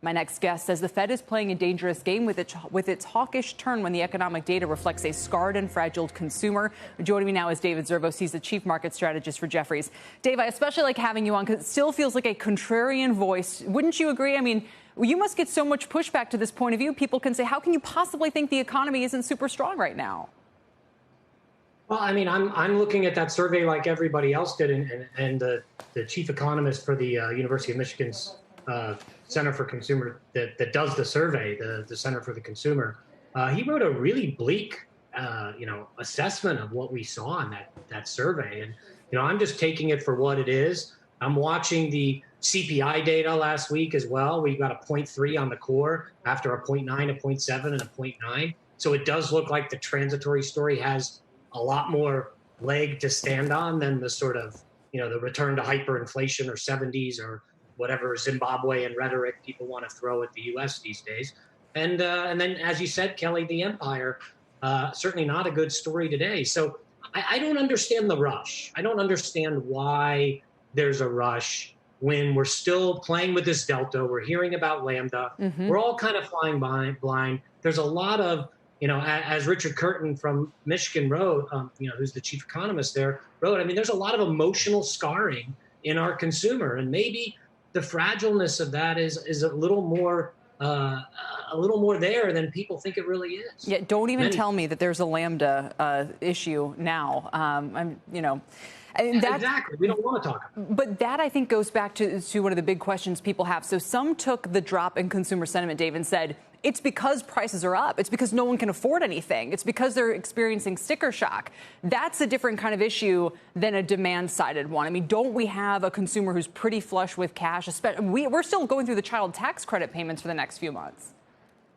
My next guest says the Fed is playing a dangerous game with its hawkish turn when the economic data reflects a scarred and fragile consumer. Joining me now is David Zervos. He's the chief market strategist for Jefferies. Dave, I especially like having you on because it still feels like a contrarian voice. Wouldn't you agree? I mean, you must get so much pushback to this point of view. People can say, how can you possibly think the economy isn't super strong right now? Well, I mean, I'm looking at that survey like everybody else did, and the chief economist for the University of Michigan's Center for Consumer that does the survey, the Center for the Consumer, he wrote a really bleak, assessment of what we saw in that survey. And I'm just taking it for what it is. I'm watching the CPI data last week as well. We got a 0.3 on the core after a 0.9, a 0.7, and a 0.9. So it does look like the transitory story has a lot more leg to stand on than the sort of, the return to hyperinflation or 70s or whatever Zimbabwean rhetoric people want to throw at the U.S. these days. And then, as you said, Kelly, the empire, certainly not a good story today. So I don't understand the rush. I don't understand why there's a rush when we're still playing with this delta. We're hearing about Lambda. Mm-hmm. We're all kind of flying blind. There's a lot of, as Richard Curtin from Michigan wrote, who's the chief economist there, wrote, I mean, there's a lot of emotional scarring in our consumer. And maybe the fragileness of that is a little more there than people think it really is. Yeah, don't even tell me that there's a Lambda issue now. Exactly. We don't want to talk about it. But that, I think, goes back to one of the big questions people have. So some took the drop in consumer sentiment, Dave, and said, it's because prices are up. It's because no one can afford anything. It's because they're experiencing sticker shock. That's a different kind of issue than a demand-sided one. I mean, don't we have a consumer who's pretty flush with cash? We're still going through the child tax credit payments for the next few months.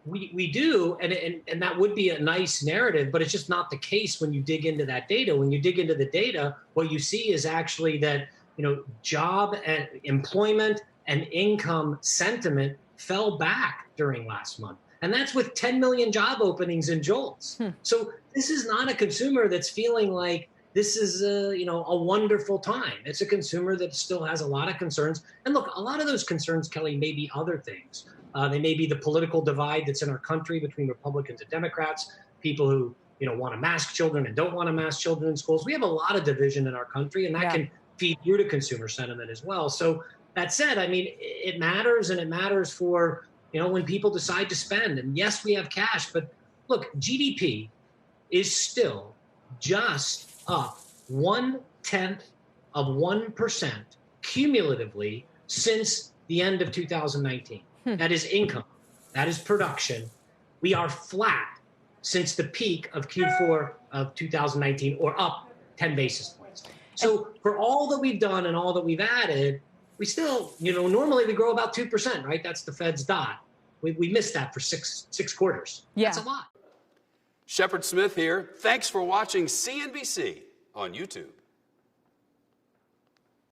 We do, and that would be a nice narrative, but it's just not the case when you dig into that data. When you dig into the data, what you see is actually that, job and employment and income sentiment fell back during last month. And that's with 10 million job openings in JOLTS. So this is not a consumer that's feeling like this is a wonderful time. It's a consumer that still has a lot of concerns. And look, a lot of those concerns, Kelly, may be other things. They may be the political divide that's in our country between Republicans and Democrats, people who, want to mask children and don't want to mask children in schools. We have a lot of division in our country, and that can feed through to consumer sentiment as well. So that said, I mean, it matters, and it matters for, when people decide to spend. And yes, we have cash, but look, GDP is still just up 0.1% cumulatively since the end of 2019. That is income. That is production. We are flat since the peak of Q4 of 2019, or up 10 basis points. So for all that we've done and all that we've added, we still, normally we grow about 2%, right? That's the Fed's dot. We missed that for six quarters. Yeah. That's a lot. Shepard Smith here. Thanks for watching CNBC on YouTube.